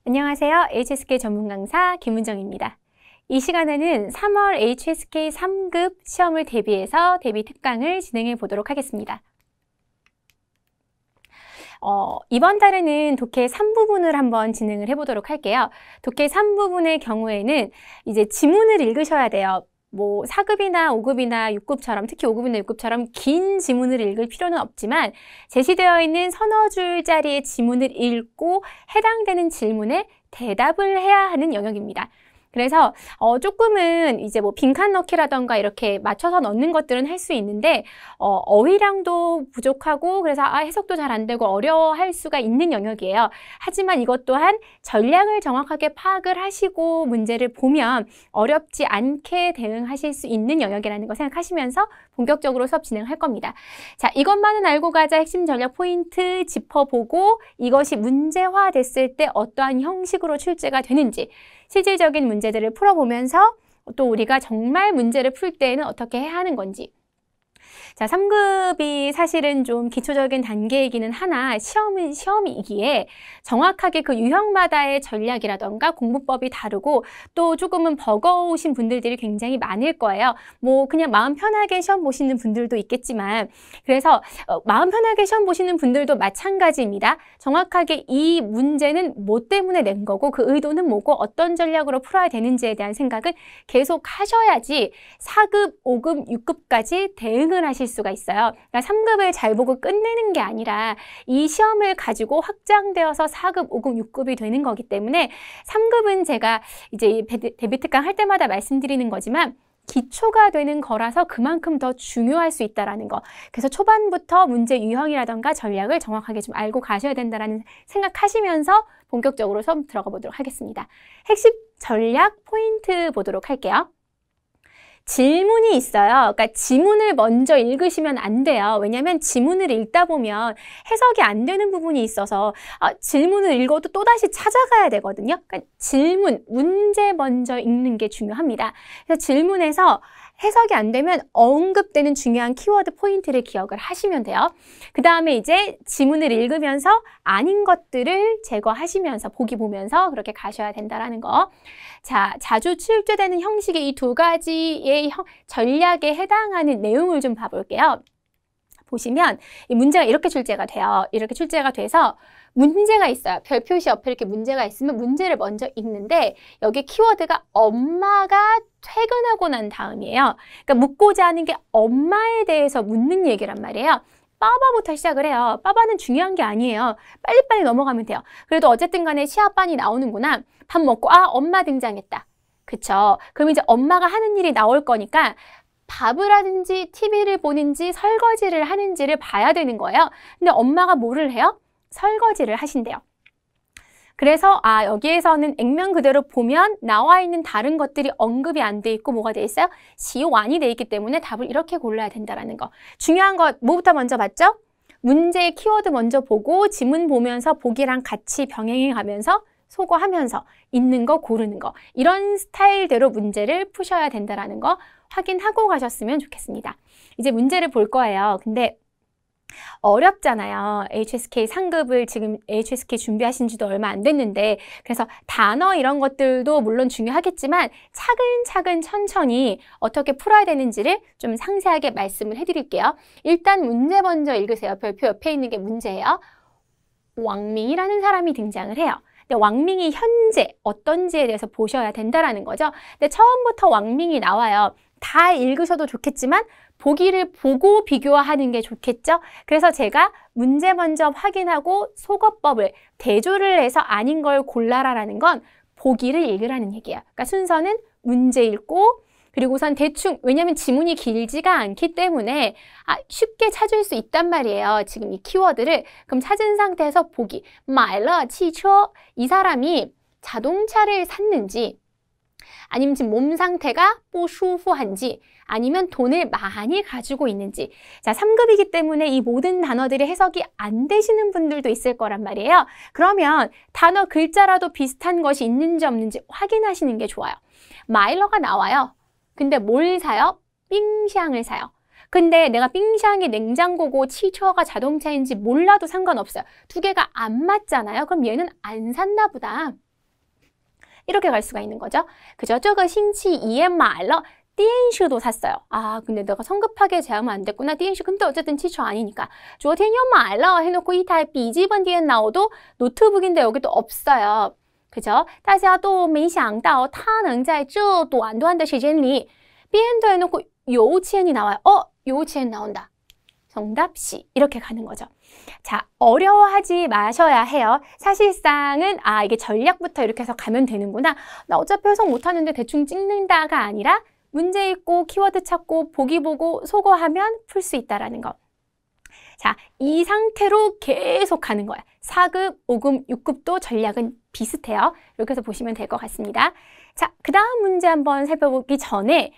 안녕하세요. HSK 전문 강사 김은정입니다. 이 시간에는 3월 HSK 3급 시험을 대비해서 대비 특강을 진행해 보도록 하겠습니다. 이번 달에는 독해 3부분을 한번 진행을 해 보도록 할게요. 독해 3부분의 경우에는 이제 지문을 읽으셔야 돼요. 4급이나 5급이나 6급처럼, 특히 5급이나 6급처럼 긴 지문을 읽을 필요는 없지만 제시되어 있는 서너 줄짜리의 지문을 읽고 해당되는 질문에 대답을 해야 하는 영역입니다. 그래서 조금은 이제 빈칸 넣기라던가 이렇게 맞춰서 넣는 것들은 할 수 있는데 어휘량도 부족하고 그래서 해석도 잘 안 되고 어려워할 수가 있는 영역이에요. 하지만 이것 또한 전략을 정확하게 파악을 하시고 문제를 보면 어렵지 않게 대응하실 수 있는 영역이라는 거 생각하시면서 본격적으로 수업 진행할 겁니다. 자, 이것만은 알고 가자 핵심 전략 포인트 짚어보고 이것이 문제화 됐을 때 어떠한 형식으로 출제가 되는지 실질적인 문제들을 풀어보면서 또 우리가 정말 문제를 풀 때에는 어떻게 해야 하는 건지. 자, 3급이 사실은 좀 기초적인 단계이기는 하나 시험이기에 정확하게 그 유형마다의 전략이라던가 공부법이 다르고 또 조금은 버거우신 분들이 굉장히 많을 거예요. 그냥 마음 편하게 시험 보시는 분들도 있겠지만 그래서 마음 편하게 시험 보시는 분들도 마찬가지입니다. 정확하게 이 문제는 뭐 때문에 낸 거고 그 의도는 뭐고 어떤 전략으로 풀어야 되는지에 대한 생각을 계속 하셔야지 4급, 5급, 6급까지 대응을 하실 수가 있어요. 그러니까 3급을 잘 보고 끝내는 게 아니라 이 시험을 가지고 확장되어서 4급, 5급, 6급이 되는 거기 때문에 3급은 제가 이제 대비 특강 할 때마다 말씀드리는 거지만 기초가 되는 거라서 그만큼 더 중요할 수 있다는 거. 그래서 초반부터 문제 유형이라던가 전략을 정확하게 좀 알고 가셔야 된다는 생각하시면서 본격적으로 수업 들어가 보도록 하겠습니다. 핵심 전략 포인트 보도록 할게요. 질문이 있어요. 그러니까 지문을 먼저 읽으시면 안 돼요. 왜냐하면 지문을 읽다 보면 해석이 안 되는 부분이 있어서 질문을 읽어도 또다시 찾아가야 되거든요. 그러니까 질문, 문제 먼저 읽는 게 중요합니다. 그래서 질문에서 해석이 안 되면 언급되는 중요한 키워드 포인트를 기억을 하시면 돼요. 그 다음에 이제 지문을 읽으면서 아닌 것들을 제거하시면서 보기 보면서 그렇게 가셔야 된다는 거. 자, 자주 출제되는 형식의 이 두 가지의 전략에 해당하는 내용을 좀 봐볼게요. 보시면 이 문제가 이렇게 출제가 돼요. 이렇게 출제가 돼서 문제가 있어요. 별 표시 옆에 이렇게 문제가 있으면 문제를 먼저 읽는데 여기 키워드가 엄마가 퇴근하고 난 다음이에요. 그러니까 묻고자 하는 게 엄마에 대해서 묻는 얘기란 말이에요. 빠바부터 시작을 해요. 빠바는 중요한 게 아니에요. 빨리빨리 넘어가면 돼요. 그래도 어쨌든 간에 시합반이 나오는구나. 밥 먹고 엄마 등장했다. 그쵸? 그럼 이제 엄마가 하는 일이 나올 거니까 밥을 하는지 TV를 보는지 설거지를 하는지를 봐야 되는 거예요. 근데 엄마가 뭐를 해요? 설거지를 하신대요. 그래서 여기에서는 액면 그대로 보면 나와 있는 다른 것들이 언급이 안 돼 있고 뭐가 돼 있어요? 시완이 돼 있기 때문에 답을 이렇게 골라야 된다는 거. 중요한 거 뭐부터 먼저 봤죠? 문제의 키워드 먼저 보고 지문 보면서 보기랑 같이 병행해 가면서 소거하면서 있는 거 고르는 거. 이런 스타일대로 문제를 푸셔야 된다는 거 확인하고 가셨으면 좋겠습니다. 이제 문제를 볼 거예요. 근데 어렵잖아요. HSK 상급을 지금 HSK 준비하신 지도 얼마 안 됐는데 그래서 단어 이런 것들도 물론 중요하겠지만 차근차근 천천히 어떻게 풀어야 되는지를 좀 상세하게 말씀을 해드릴게요. 일단 문제 먼저 읽으세요. 별표 옆에 있는 게 문제예요. 왕밍이라는 사람이 등장을 해요. 근데 왕밍이 현재 어떤지에 대해서 보셔야 된다는 거죠. 근데 처음부터 왕밍이 나와요. 다 읽으셔도 좋겠지만 보기를 보고 비교하는 게 좋겠죠. 그래서 제가 문제 먼저 확인하고 소거법을 대조를 해서 아닌 걸 골라라라는 건 보기를 읽으라는 얘기예요. 그러니까 순서는 문제 읽고 그리고선 대충, 왜냐하면 지문이 길지가 않기 때문에 쉽게 찾을 수 있단 말이에요. 지금 이 키워드를. 그럼 찾은 상태에서 보기. 买了汽车. 이 사람이 자동차를 샀는지 아니면 지금 몸 상태가 不舒服한지 아니면 돈을 많이 가지고 있는지. 자, 3급이기 때문에 이 모든 단어들이 해석이 안 되시는 분들도 있을 거란 말이에요. 그러면 단어 글자라도 비슷한 것이 있는지 없는지 확인하시는 게 좋아요. 마일러가 나와요. 근데 뭘 사요? 빙샹을 사요. 근데 내가 빙샹이 냉장고고 치처가 자동차인지 몰라도 상관없어요. 두 개가 안 맞잖아요. 그럼 얘는 안 샀나 보다. 이렇게 갈 수가 있는 거죠. 그죠? 这个星期也买了 电视도 샀어요. 아, 근데 내가 성급하게 제하면 안 됐구나. 电视 근데 어쨌든 汽车 아니니까. 昨天又买了 해놓고 이台 笔记本电脑도 노트북인데 여기도 없어요. 그죠? 大家都没想到它能在这短短的时间里 비엔더 해놓고 요치엔이 나와요. 요치엔 나온다. 정답 C. 이렇게 가는 거죠. 자, 어려워하지 마셔야 해요. 사실상은 이게 전략부터 이렇게 해서 가면 되는구나. 나 어차피 해석 못하는데 대충 찍는다가 아니라 문제 읽고 키워드 찾고 보기 보고 소거하면 풀 수 있다라는 거. 자, 이 상태로 계속 가는 거야. 4급, 5급, 6급도 전략은 비슷해요. 이렇게 해서 보시면 될 것 같습니다. 자, 그 다음 문제 한번 살펴보기 전에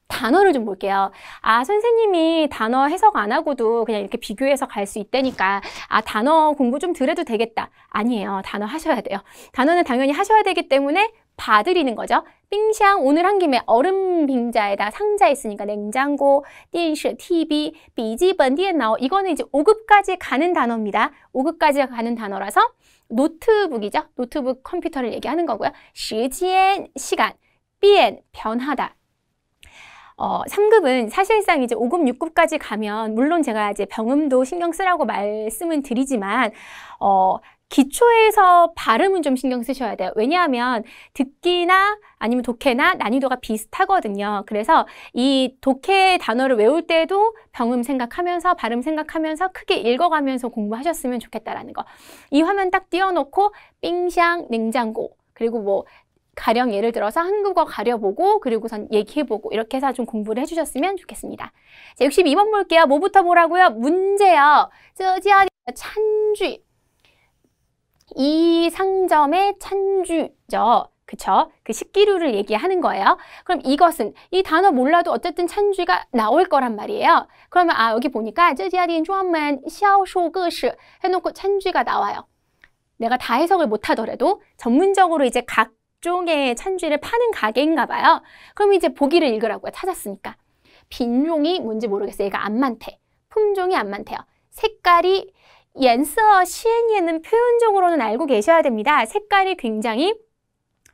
단어를 좀 볼게요. 선생님이 단어 해석 안 하고도 그냥 이렇게 비교해서 갈 수 있다니까 단어 공부 좀 덜 해도 되겠다. 아니에요. 단어 하셔야 돼요. 단어는 당연히 하셔야 되기 때문에 봐드리는 거죠. 빙샹 오늘 한 김에 얼음 빙자에다 상자 있으니까 냉장고, 电视, TV, 笔记本电脑 이거는 이제 5급까지 가는 단어입니다. 5급까지 가는 단어라서 노트북이죠. 노트북 컴퓨터를 얘기하는 거고요. 时间, 시간, 变, 변하다. 3급은 사실상 이제 5급, 6급까지 가면 물론 제가 이제 병음도 신경 쓰라고 말씀은 드리지만 기초에서 발음은 좀 신경 쓰셔야 돼요. 왜냐하면 듣기나 아니면 독해나 난이도가 비슷하거든요. 그래서 이 독해 단어를 외울 때도 병음 생각하면서 발음 생각하면서 크게 읽어가면서 공부하셨으면 좋겠다라는 거. 이 화면 딱 띄워놓고 빙샹, 냉장고 그리고 뭐 가령 예를 들어서 한국어 가려보고 그리고선 얘기해보고 이렇게 해서 좀 공부를 해주셨으면 좋겠습니다. 자, 62번 볼게요. 뭐부터 보라고요? 문제요. 这家的 찬쥐. 이 상점의 찬쥐죠. 그쵸? 그 식기류를 얘기하는 거예요. 그럼 이것은 이 단어 몰라도 어쨌든 찬쥐가 나올 거란 말이에요. 그러면 여기 보니까 这家店专门销售各式 해놓고 찬쥐가 나와요. 내가 다 해석을 못하더라도 전문적으로 이제 각종의 찬쥐를 파는 가게인가 봐요. 그럼 이제 보기를 읽으라고요. 찾았으니까.品종이 뭔지 모르겠어요. 얘가 안 많대. 품종이 안 많대요. 색깔이 颜色 시엔예는 표현적으로는 알고 계셔야 됩니다. 색깔이 굉장히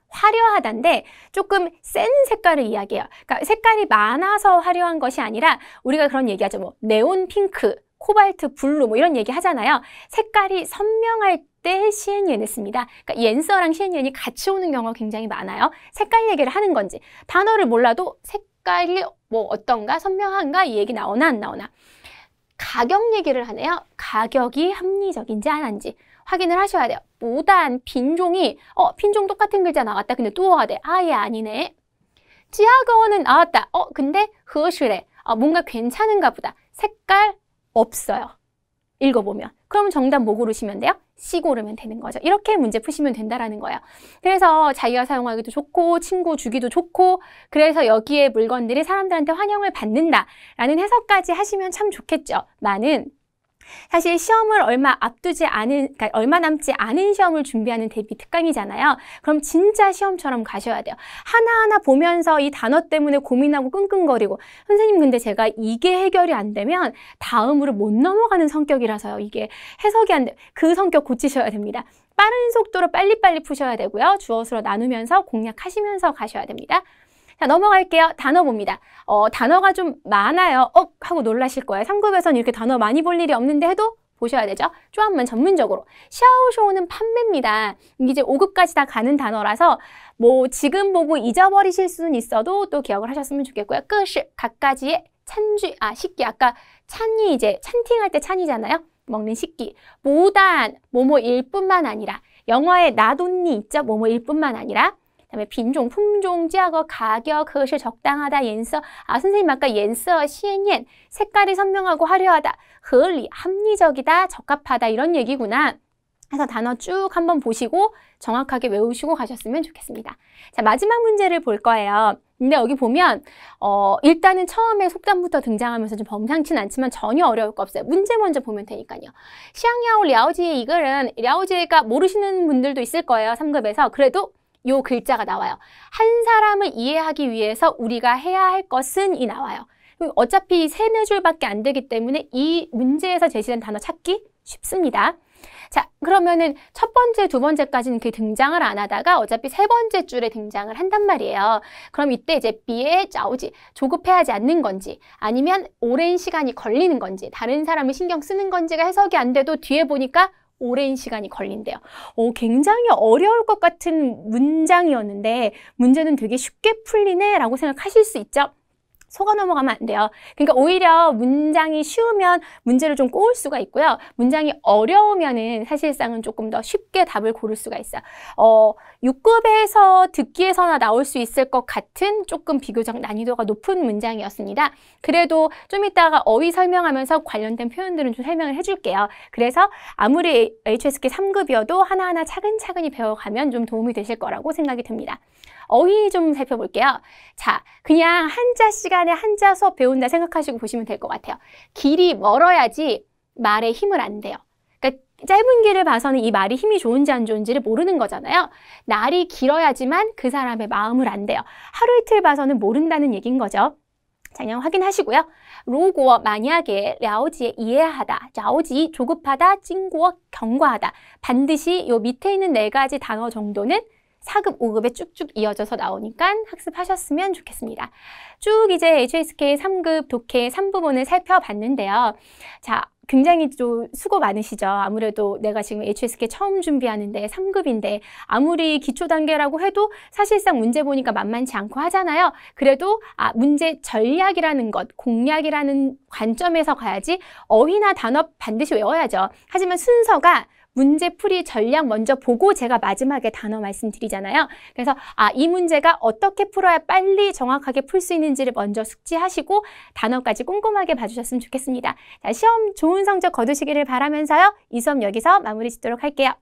화려하단데 조금 센 색깔을 이야기해요. 그러니까 색깔이 많아서 화려한 것이 아니라 우리가 그런 얘기하죠. 뭐 네온 핑크, 코발트 블루 뭐 이런 얘기 하잖아요. 색깔이 선명할 때 시엔예는 씁니다. 그러니까 옌서랑 시엔예는 같이 오는 경우가 굉장히 많아요. 색깔 얘기를 하는 건지 단어를 몰라도 색깔이 뭐 어떤가 선명한가 이 얘기 나오나 안 나오나. 가격 얘기를 하네요. 가격이 합리적인지 안 한지 확인을 하셔야 돼요. 무단 빈종이 빈종 똑같은 글자 나왔다. 근데 뚜어가 돼. 얘 아니네. 지하거는 나왔다. 근데 허슈래. 뭔가 괜찮은가 보다. 색깔 없어요. 읽어보면. 그럼 정답 뭐 고르시면 돼요? C 고르면 되는 거죠. 이렇게 문제 푸시면 된다라는 거예요. 그래서 자기가 사용하기도 좋고 친구 주기도 좋고 그래서 여기에 물건들이 사람들한테 환영을 받는다라는 해석까지 하시면 참 좋겠죠. 많은 사실 시험을 얼마 남지 않은 시험을 준비하는 대비 특강이잖아요. 그럼 진짜 시험처럼 가셔야 돼요. 하나하나 보면서 이 단어 때문에 고민하고 끙끙거리고 선생님 근데 제가 이게 해결이 안 되면 다음으로 못 넘어가는 성격이라서요. 이게 해석이 안 돼. 그 성격 고치셔야 됩니다. 빠른 속도로 빨리빨리 푸셔야 되고요. 주어수로 나누면서 공략하시면서 가셔야 됩니다. 자, 넘어갈게요. 단어 봅니다. 단어가 좀 많아요. 하고 놀라실 거예요. 3급에서는 이렇게 단어 많이 볼 일이 없는데 해도 보셔야 되죠. 쪼한문 전문적으로. 샤오쇼는 판매입니다. 이제 5급까지 다 가는 단어라서 뭐 지금 보고 잊어버리실 수는 있어도 또 기억을 하셨으면 좋겠고요. 끝이 각가지의 찬쥐, 식기. 아까 찬이 이제 찬팅할 때 찬이잖아요. 먹는 식기. 모단, 뭐뭐일 뿐만 아니라 영어에 나돈니 있죠. 뭐뭐일 뿐만 아니라 그다음에 빈종, 품종, 지하거, 가격, 그것이 적당하다, 옌서. 선생님 아까 옌서, 시엔옌, 색깔이 선명하고 화려하다,合理, 합리적이다, 적합하다 이런 얘기구나. 그래서 단어 쭉 한번 보시고 정확하게 외우시고 가셨으면 좋겠습니다. 자, 마지막 문제를 볼 거예요. 근데 여기 보면 일단은 처음에 속담부터 등장하면서 좀 범상치는 않지만 전혀 어려울 거 없어요. 문제 먼저 보면 되니까요. 시앙야오 랴오지의 이 글은 랴오지가 모르시는 분들도 있을 거예요. 3급에서. 그래도 요 글자가 나와요. 한 사람을 이해하기 위해서 우리가 해야 할 것은 이 나와요. 어차피 3-4줄밖에 안 되기 때문에 이 문제에서 제시된 단어 찾기 쉽습니다. 자, 그러면은 첫 번째, 두 번째까지는 그게 등장을 안 하다가 어차피 세 번째 줄에 등장을 한단 말이에요. 그럼 이때 이제 비에 짜오지, 조급해하지 않는 건지 아니면 오랜 시간이 걸리는 건지 다른 사람을 신경 쓰는 건지가 해석이 안 돼도 뒤에 보니까 오랜 시간이 걸린대요. 굉장히 어려울 것 같은 문장이었는데 문제는 되게 쉽게 풀리네 라고 생각하실 수 있죠. 속아 넘어가면 안 돼요. 그러니까 오히려 문장이 쉬우면 문제를 좀 꼬을 수가 있고요. 문장이 어려우면은 사실상은 조금 더 쉽게 답을 고를 수가 있어요. 6급에서 듣기에서나 나올 수 있을 것 같은 조금 비교적 난이도가 높은 문장이었습니다. 그래도 좀 이따가 어휘 설명하면서 관련된 표현들은 좀 설명을 해줄게요. 그래서 아무리 HSK 3급이어도 하나하나 차근차근히 배워가면 좀 도움이 되실 거라고 생각이 듭니다. 어휘 좀 살펴볼게요. 자, 그냥 한자 시간에 한자 수업 배운다 생각하시고 보시면 될 것 같아요. 길이 멀어야지 말에 힘을 안 돼요. 그러니까 짧은 길을 봐서는 이 말이 힘이 좋은지 안 좋은지를 모르는 거잖아요. 날이 길어야지만 그 사람의 마음을 안 돼요. 하루 이틀 봐서는 모른다는 얘기인 거죠. 자, 그냥 확인하시고요. 로고 만약에 랴오지에 이해하다, 랴오지 조급하다, 찡구어 경과하다. 반드시 요 밑에 있는 네 가지 단어 정도는 4급, 5급에 쭉쭉 이어져서 나오니까 학습하셨으면 좋겠습니다. 쭉 이제 HSK 3급 독해 3부분을 살펴봤는데요. 자, 굉장히 좀 수고 많으시죠. 아무래도 내가 지금 HSK 처음 준비하는데 3급인데 아무리 기초 단계라고 해도 사실상 문제 보니까 만만치 않고 하잖아요. 그래도 문제 전략이라는 것, 공략이라는 관점에서 가야지 어휘나 단어 반드시 외워야죠. 하지만 순서가 문제풀이 전략 먼저 보고 제가 마지막에 단어 말씀드리잖아요. 그래서 이 문제가 어떻게 풀어야 빨리 정확하게 풀 수 있는지를 먼저 숙지하시고 단어까지 꼼꼼하게 봐주셨으면 좋겠습니다. 자, 시험 좋은 성적 거두시기를 바라면서요. 이 수업 여기서 마무리 짓도록 할게요.